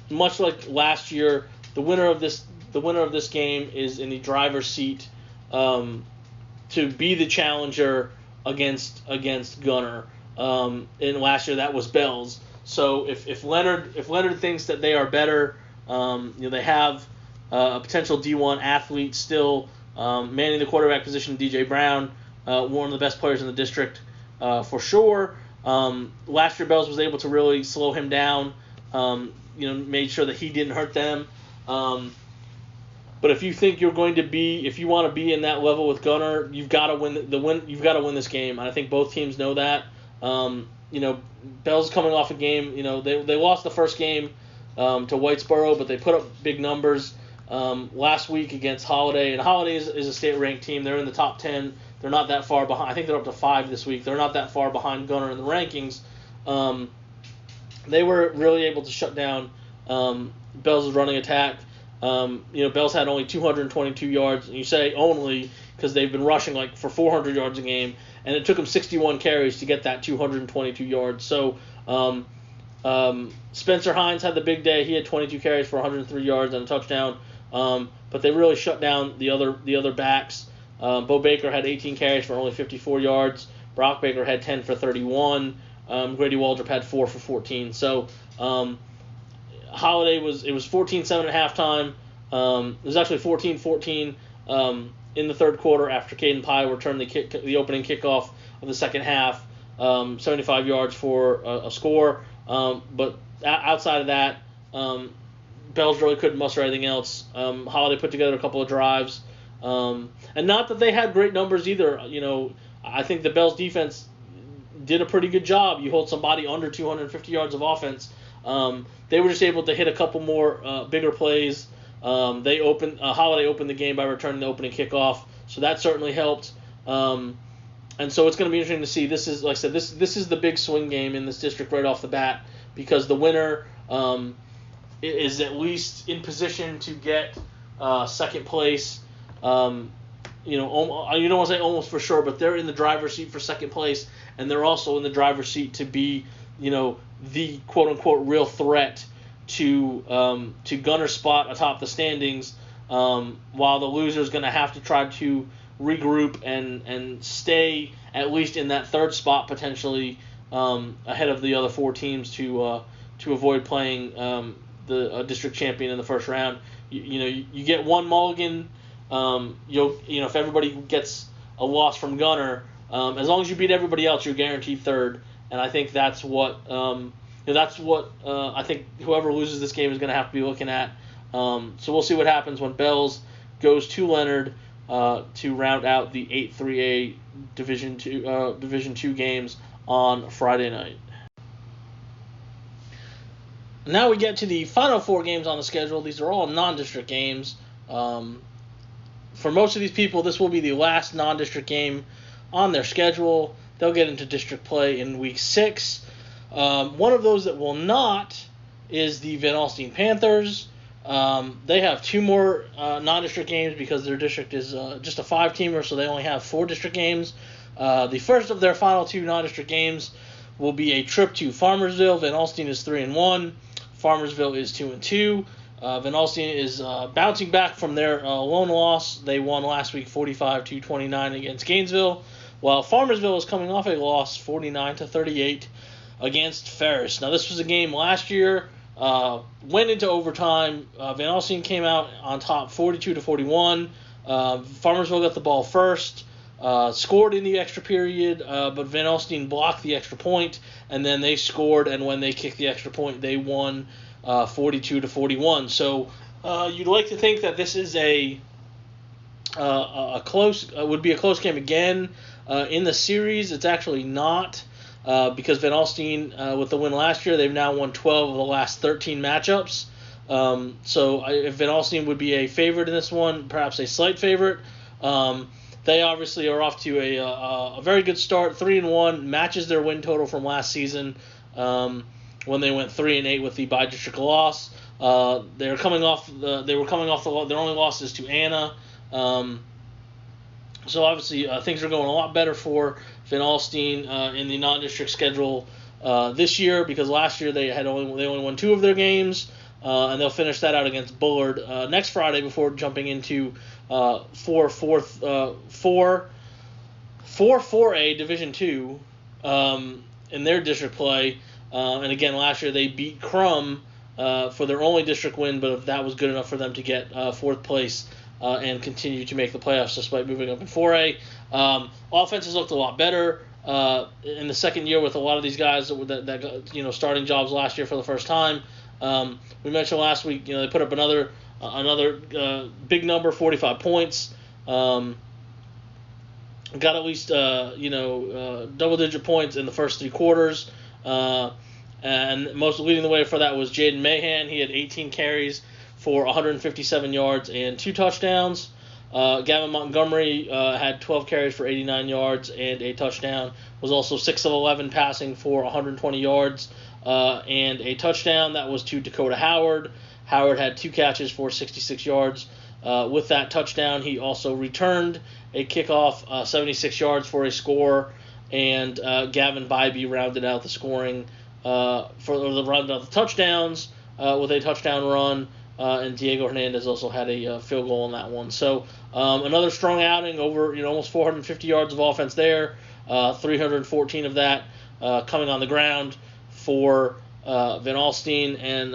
much like last year, the winner of this game is in the driver's seat to be the challenger against Gunner. And last year that was Bells. So if Leonard thinks that they are better, they have a potential D1 athlete still manning the quarterback position, DJ Brown, one of the best players in the district for sure. Last year Bells was able to really slow him down, made sure that he didn't hurt them. But if you think if you want to be in that level with Gunner, you've got to you've got to win this game, and I think both teams know that. Bells coming off a game, they lost the first game to Whitesboro, but they put up big numbers last week against Holiday, and Holiday is a state-ranked team. They're in the top 10. They're not that far behind. I think they're up to 5 this week. They're not that far behind Gunner in the rankings. They were really able to shut down Bells' running attack. Bells had only 222 yards, and you say only because they've been rushing like for 400 yards a game, and it took them 61 carries to get that 222 yards. So Spencer Hines had the big day. He had 22 carries for 103 yards and a touchdown. But they really shut down the other backs. Bo Baker had 18 carries for only 54 yards. Brock Baker had 10 for 31. Grady Waldrop had 4 for 14. So Holiday was 14-7 at halftime. It was actually 14-14 in the third quarter after Caden Pye returned the opening kickoff of the second half, 75 yards for a score. But outside of that, Bells really couldn't muster anything else. Holiday put together a couple of drives, and not that they had great numbers either. I think the Bells defense did a pretty good job. You hold somebody under 250 yards of offense. They were just able to hit a couple more bigger plays. Holiday opened the game by returning the opening kickoff, so that certainly helped. And so it's going to be interesting to see. This is, like I said, this is the big swing game in this district right off the bat because the winner is at least in position to get second place. You don't want to say almost for sure, but they're in the driver's seat for second place, and they're also in the driver's seat to be, the quote unquote real threat to Gunner's spot atop the standings. While the loser is going to have to try to regroup and stay at least in that third spot potentially ahead of the other 4 teams to avoid playing the district champion in the first round. You get one mulligan. If everybody gets a loss from Gunner, as long as you beat everybody else, you're guaranteed third. And I think that's what I think whoever loses this game is going to have to be looking at. So we'll see what happens when Bells goes to Leonard to round out the 8-3A Division II games on Friday night. Now we get to the final 4 games on the schedule. These are all non-district games. For most of these people, this will be the last non-district game on their schedule. They'll get into district play in week 6. One of those that will not is the Van Alstyne Panthers. They have 2 more non-district games because their district is just a 5-teamer, so they only have 4 district games. The first of their final 2 non-district games will be a trip to Farmersville. Van Alstyne is 3-1. Farmersville is 2-2. Van Alstyne is bouncing back from their lone loss. They won last week 45-29 against Gainesville, while Farmersville is coming off a loss 49-38 against Ferris. Now, this was a game last year, went into overtime. Van Alstyne came out on top 42-41. Farmersville got the ball first, scored in the extra period, but Van Alstyne blocked the extra point, and then they scored, and when they kicked the extra point, they won 42-41. So you'd like to think that this is would be a close game again in the series. It's actually not because Van Alstyne, with the win last year, they've now won 12 of the last 13 matchups. If Van Alstyne would be a favorite in this one, perhaps a slight favorite. They obviously are off to a very good start, 3-1, matches their win total from last season when they went 3-8 with the by-district loss. They were coming off their only losses to Anna. So obviously things are going a lot better for Van Alstyne in the non-district schedule this year, because last year they only won 2 of their games, and they'll finish that out against Bullard next Friday before jumping into 4A Division II in their district play. And again, last year they beat Crum for their only district win, but that was good enough for them to get 4th place and continue to make the playoffs despite moving up in 4A. Offenses looked a lot better in the second year with a lot of these guys that got starting jobs last year for the first time. We mentioned last week, they put up another big number, 45 points. Got at least double-digit points in the first 3 quarters. And most leading the way for that was Jaden Mahan. He had 18 carries for 157 yards and 2 touchdowns. Gavin Montgomery had 12 carries for 89 yards and a touchdown. Was also 6 of 11 passing for 120 yards and a touchdown. That was to Dakota Howard. Howard had 2 catches for 66 yards. With that touchdown, he also returned a kickoff, 76 yards for a score, and Gavin Bybee rounded out the scoring rounded out the touchdowns with a touchdown run, and Diego Hernandez also had a field goal on that one. So another strong outing, over almost 450 yards of offense there, 314 of that coming on the ground for Van Alstyne, and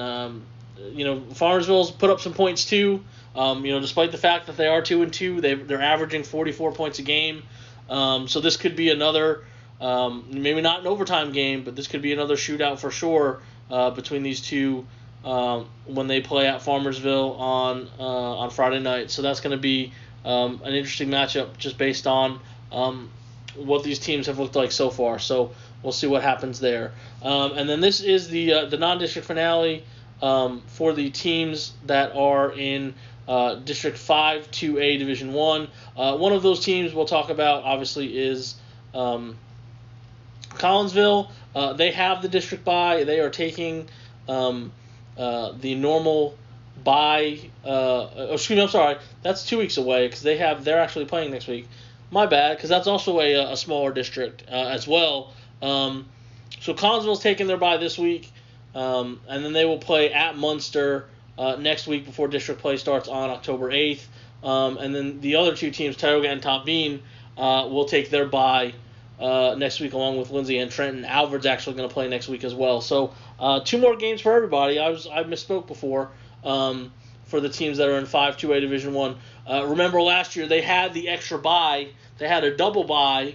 Farmersville's put up some points too. Despite the fact that they are 2-2, they're averaging 44 points a game. So this could be another, maybe not an overtime game, but this could be another shootout for sure between these two when they play at Farmersville on Friday night. So that's going to be an interesting matchup just based on what these teams have looked like so far. So we'll see what happens there. And then this is the non-district finale for the teams that are in District 5 2A Division 1. One of those teams we'll talk about, obviously, is Collinsville. They have the district bye. They are taking the normal bye. I'm sorry. That's 2 weeks away because they're actually playing next week. My bad, because that's also a smaller district as well. So Collinsville's taking their bye this week, and then they will play at Munster next week before district play starts on October 8th. And then the other 2 teams, Tioga and Top Bean, will take their bye next week along with Lindsay and Trenton. Alfred's actually going to play next week as well. So 2 more games for everybody. I misspoke before for the teams that are in 5 2A Division 1. Remember last year they had the extra bye. They had a double bye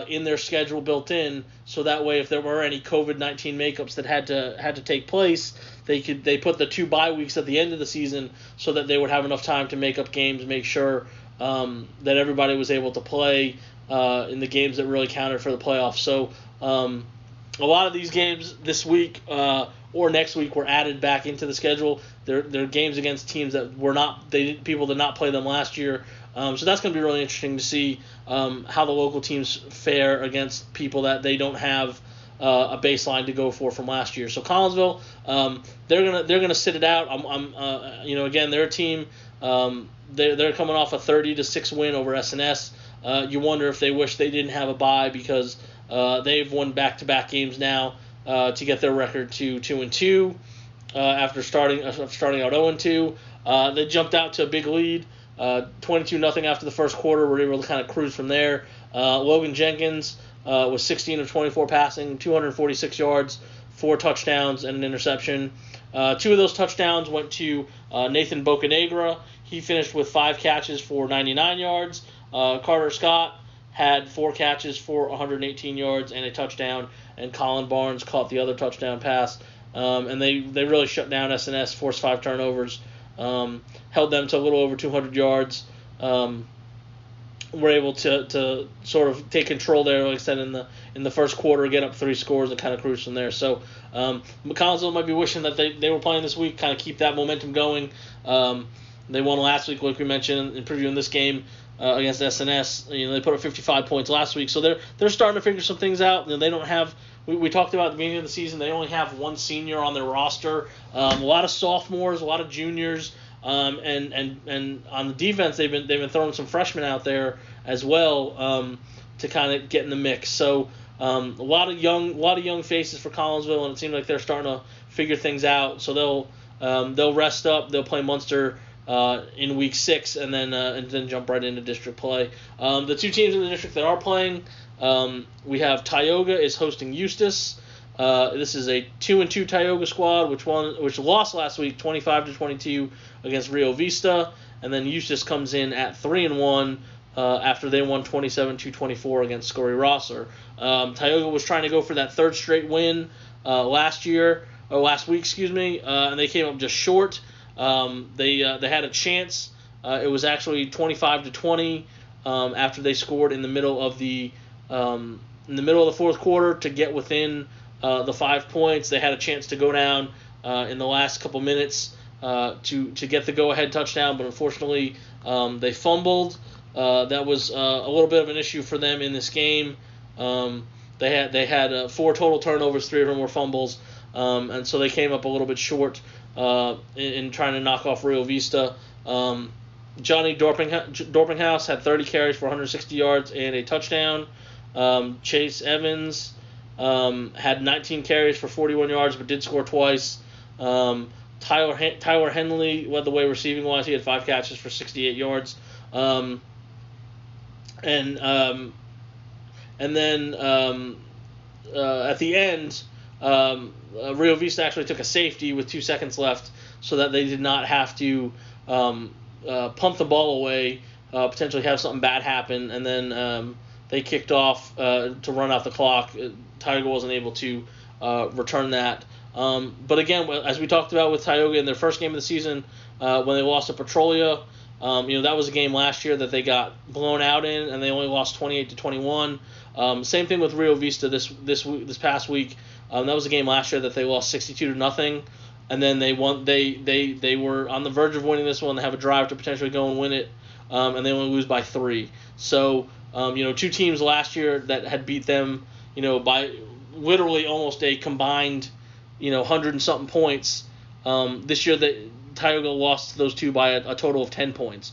in their schedule built in, so that way if there were any COVID-19 makeups that had to take place, they put the 2 bye weeks at the end of the season so that they would have enough time to make up games, make sure that everybody was able to play in the games that really counted for the playoffs. So a lot of these games this week or next week were added back into the schedule. They're games against teams that people did not play them last year. So that's going to be really interesting to see how the local teams fare against people that they don't have a baseline to go for from last year. So Collinsville, they're gonna sit it out. Again, they're a team. They're coming off a 30-6 win over SNS. You wonder if they wish they didn't have a bye because they've won back-to-back games now to get their record to 2-2 after starting out 0-2. They jumped out to a big lead. 22-0 after the first quarter. We're able to kind of cruise from there. Logan Jenkins was 16 of 24 passing, 246 yards, 4 touchdowns, and an interception. 2 of those touchdowns went to Nathan Bocanegra. He finished with 5 catches for 99 yards. Carter Scott had 4 catches for 118 yards and a touchdown, and Colin Barnes caught the other touchdown pass. And they really shut down SNS, forced 5 turnovers. Held them to a little over 200 yards. were able to sort of take control there, like I said, in the first quarter, get up 3 scores and kind of cruise from there. So Collinsville might be wishing that they were playing this week, kind of keep that momentum going. They won last week, like we mentioned in previewing this game against SNS. They put up 55 points last week, so they're starting to figure some things out. They don't have. We talked about at the beginning of the season, they only have one senior on their roster. A lot of sophomores, a lot of juniors. And on the defense, they've been throwing some freshmen out there as well to kind of get in the mix. So a lot of young faces for Collinsville, and it seems like they're starting to figure things out. So they'll rest up. They'll play Munster in week 6, and then jump right into district play. The 2 teams in the district that are playing, we have Tioga is hosting Eustis. This is a 2-2 Tioga squad, which lost last week 25-22 against Rio Vista, and then Eustis comes in at 3-1 after they won 27-24 against Scurry Rosser. Tioga was trying to go for that 3rd straight win last week, and they came up just short. They had a chance. It was actually 25-20 after they scored in the middle of the 4th quarter to get within the 5 points. They had a chance to go down in the last couple minutes to get the go-ahead touchdown, but unfortunately they fumbled. That was a little bit of an issue for them in this game. They had 4 total turnovers, 3 of them were fumbles, and so they came up a little bit short in trying to knock off Rio Vista. Johnny Dorpinghouse had 30 carries for 160 yards and a touchdown. Chase Evans had 19 carries for 41 yards, but did score twice. Tyler Henley led the way receiving-wise. He had 5 catches for 68 yards. And then at the end, Rio Vista actually took a safety with 2 seconds left so that they did not have to pump the ball away, potentially have something bad happen, and then they kicked off to run out the clock. Tioga wasn't able to return that. But again, as we talked about with Tioga in their first game of the season, when they lost to Petrolia, that was a game last year that they got blown out in, and they only lost 28-21. Same thing with Rio Vista this past week. That was a game last year that they lost 62-0, and then they won. They were on the verge of winning this one. They have a drive to potentially go and win it, and they only lose by 3. So 2 teams last year that had beat them, by literally almost a combined 100 and something points. This year Tioga lost those 2 by a total of 10 points.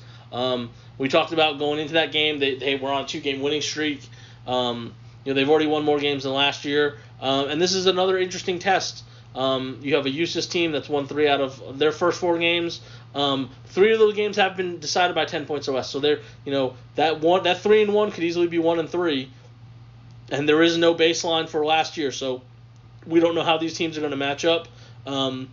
We talked about going into that game. They were on a 2-game winning streak. They've already won more games than last year. And this is another interesting test. You have a Eustis team that's won 3 out of their first 4 games. 3 of those games have been decided by 10 points or less. So they're, that 3-1 could easily be 1-3. And there is no baseline for last year. So we don't know how these teams are going to match up. And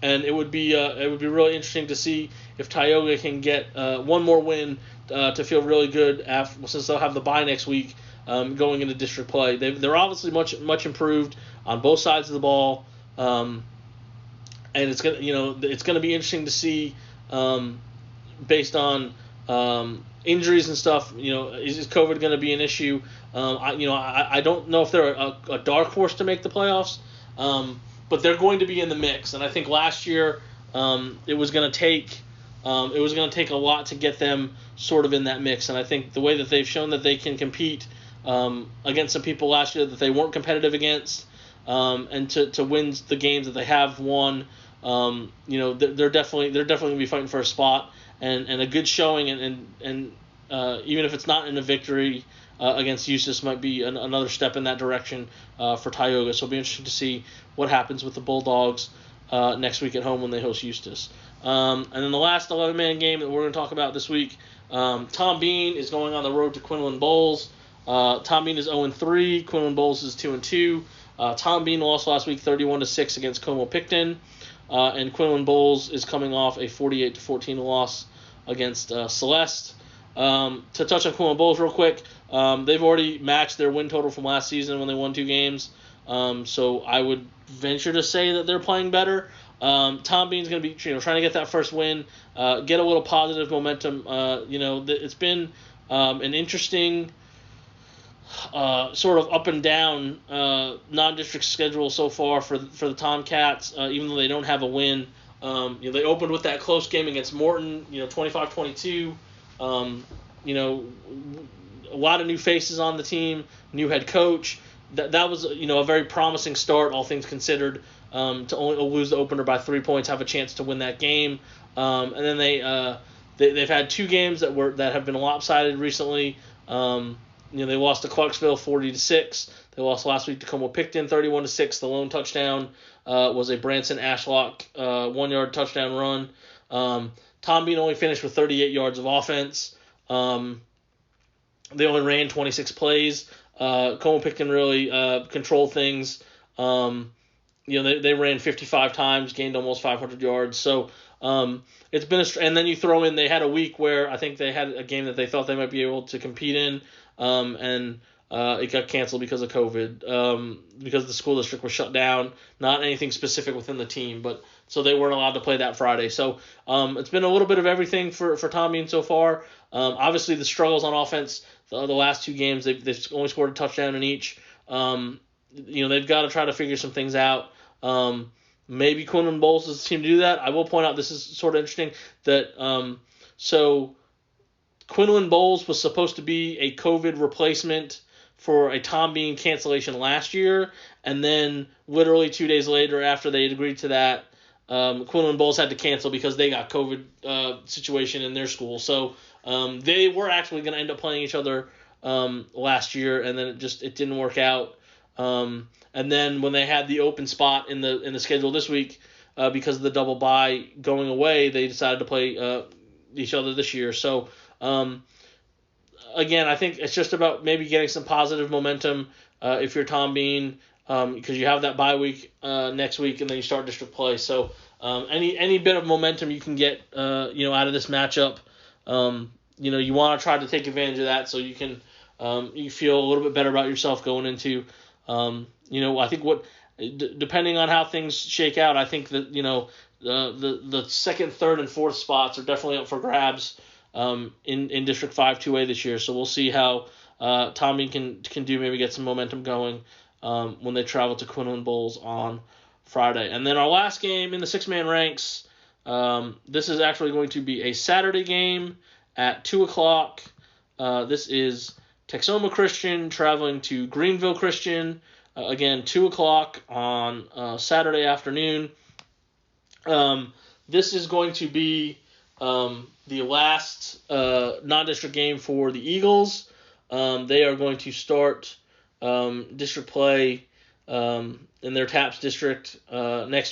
it would be really interesting to see if Tioga can get one more win to feel really good since they'll have the bye next week going into district play. They're obviously much improved on both sides of the ball, and it's gonna be interesting to see based on injuries and stuff. Is COVID going to be an issue? I don't know if they're a dark horse to make the playoffs. But they're going to be in the mix, and I think last year it was going to take a lot to get them sort of in that mix. And I think the way that they've shown that they can compete against some people last year that they weren't competitive against, and to win the games that they have won, they're definitely going to be fighting for a spot and a good showing, and even if it's not in a victory against Eustis, might be another step in that direction for Tioga. So it'll be interesting to see what happens with the Bulldogs next week at home when they host Eustis. And then the last 11-man game that we're going to talk about this week, Tom Bean is going on the road to Quinlan Bowls. Tom Bean is 0-3. Quinlan Bowls is 2-2. Tom Bean lost last week 31-6 against Como Picton. And Quinlan Bowls is coming off a 48-14 loss against Celeste. To touch on Quinlan Bowls real quick, they've already matched their win total from last season when they won 2 games. So I would venture to say that they're playing better. Tom Bean's going to be trying to get that first win, get a little positive momentum. It's been an interesting sort of up and down non-district schedule so far for the Tomcats, even though they don't have a win. They opened with that close game against Morton, 25-22. A lot of new faces on the team, new head coach. That was a very promising start, all things considered. To only lose the opener by 3 points, have a chance to win that game, and then they've had two games that have been lopsided recently. They lost to Clarksville 40-6. They lost last week to Como-Picton 31-6. The lone touchdown was a Branson Ashlock 1-yard touchdown run. Tom Bean only finished with 38 yards of offense. They only ran 26 plays. Como-Picton really controlled things. They ran 55 times, gained almost 500 yards. So it's been and then you throw in, they had a week where I think they had a game that they thought they might be able to compete in, and it got canceled because of COVID, because the school district was shut down. Not anything specific within the team, but so they weren't allowed to play that Friday. So it's been a little bit of everything for Tom Bean so far. Obviously the struggles on offense, the last two games, they've only scored a touchdown in each. They've got to try to figure some things out. Maybe Quinlan Bowles is the team to do that. I will point out, this is sort of interesting, that so Quinlan Bowles was supposed to be a COVID replacement for a Tom Bean cancellation last year, and then literally 2 days later, after they had agreed to that, Quinlan Bowles had to cancel because they got COVID situation in their school. So they were actually going to end up playing each other last year, and then it didn't work out. And then when they had the open spot in the schedule this week, because of the double bye going away, they decided to play each other this year. So again, I think it's just about maybe getting some positive momentum if you're Tom Bean, because you have that bye week next week, and then you start district play. So any bit of momentum you can get out of this matchup, you want to try to take advantage of that, so you can you feel a little bit better about yourself going into. I think depending on how things shake out, I think that the second, third, and fourth spots are definitely up for grabs in District 5 2A this year. So we'll see how Tom Bean can do, maybe get some momentum going when they travel to Quinlan Bowles on Friday. And then our last game in the six-man ranks, this is actually going to be a Saturday game at 2 o'clock. This is Texoma Christian traveling to Greenville Christian, again, 2 o'clock on Saturday afternoon. This is going to be the last non-district game for the Eagles. They are going to start district play in their TAPS district next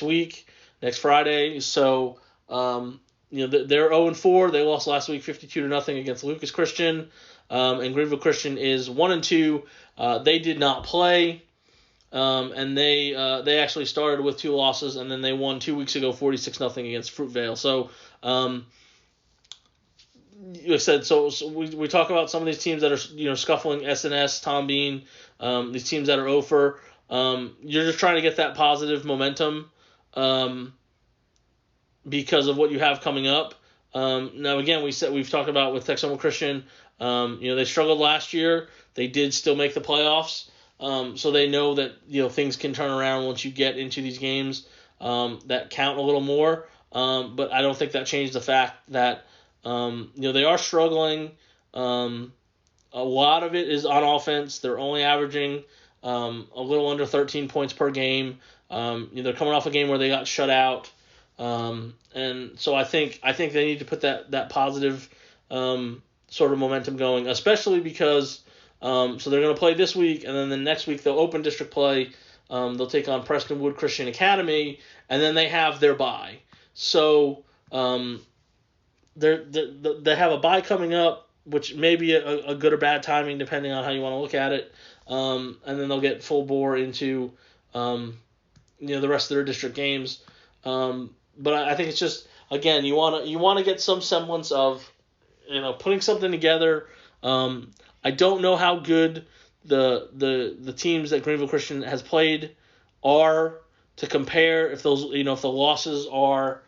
Friday. So, they're 0-4. They lost last week 52-0 against Lucas Christian. And Greenville Christian is 1-2. They did not play, and they actually started with 2 losses, and then they won 2 weeks ago 46-0 against Fruitvale. So, like I said, so we talk about some of these teams that are scuffling, SNS, Tom Bean, these teams that are over. You're just trying to get that positive momentum because of what you have coming up. Now again, we've talked about with Texoma Christian. They struggled last year. They did still make the playoffs. So they know that, things can turn around once you get into these games that count a little more. But I don't think that changed the fact that, they are struggling. A lot of it is on offense. They're only averaging a little under 13 points per game. They're coming off a game where they got shut out. And so I think they need to put that positive sort of momentum going, especially because so they're going to play this week, and then the next week they'll open district play. They'll take on Prestonwood Christian Academy, and then they have their bye. So they have a bye coming up, which may be a good or bad timing depending on how you want to look at it. And then they'll get full bore into the rest of their district games. But I think it's just, again, you want to get some semblance of putting something together. I don't know how good the teams that Greenville Christian has played are to compare, if those if the losses are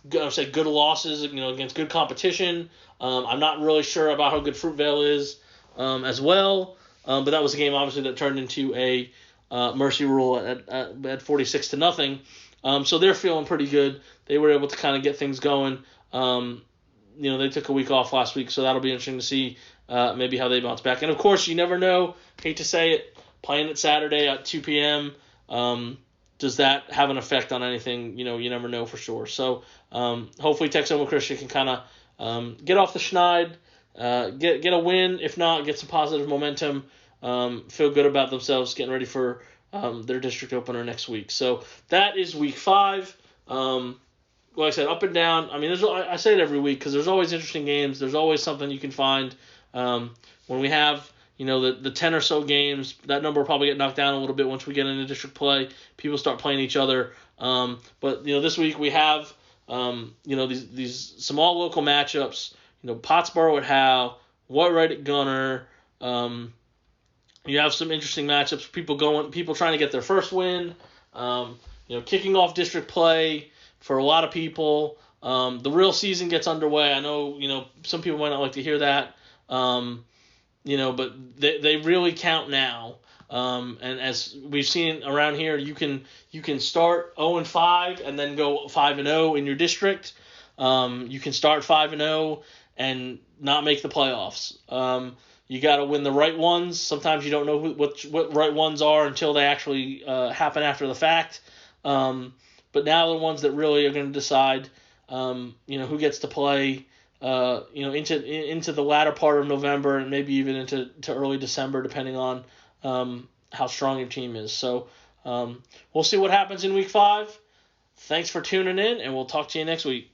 good losses, against good competition. I'm not really sure about how good Fruitvale is as well. But that was a game obviously that turned into a mercy rule at 46-0. So they're feeling pretty good. They were able to kind of get things going. They took a week off last week, so that'll be interesting to see maybe how they bounce back. And of course, you never know. Hate to say it, playing it Saturday at 2 p.m. Does that have an effect on anything? You never know for sure. So hopefully Texoma Christian can kind of get off the schneid, get a win. If not, get some positive momentum. Feel good about themselves, getting ready for their district opener next week. So that is week 5. Like I said, up and down. I mean, I say it every week because there's always interesting games. There's always something you can find. When we have the 10 or so games, that number will probably get knocked down a little bit once we get into district play. People start playing each other. But this week we have these some all local matchups. Pottsboro at Howe, Whitewright at Gunner. You have some interesting matchups. People trying to get their first win. Kicking off district play for a lot of people. The real season gets underway. I know some people might not like to hear that. But they really count now. And as we've seen around here, you can start 0-5 and then go 5-0 in your district. You can start 5-0 and not make the playoffs. You got to win the right ones. Sometimes you don't know what right ones are until they actually happen after the fact. But now the ones that really are going to decide, who gets to play. Into the latter part of November and maybe even into early December, depending on how strong your team is. So we'll see what happens in week 5. Thanks for tuning in, and we'll talk to you next week.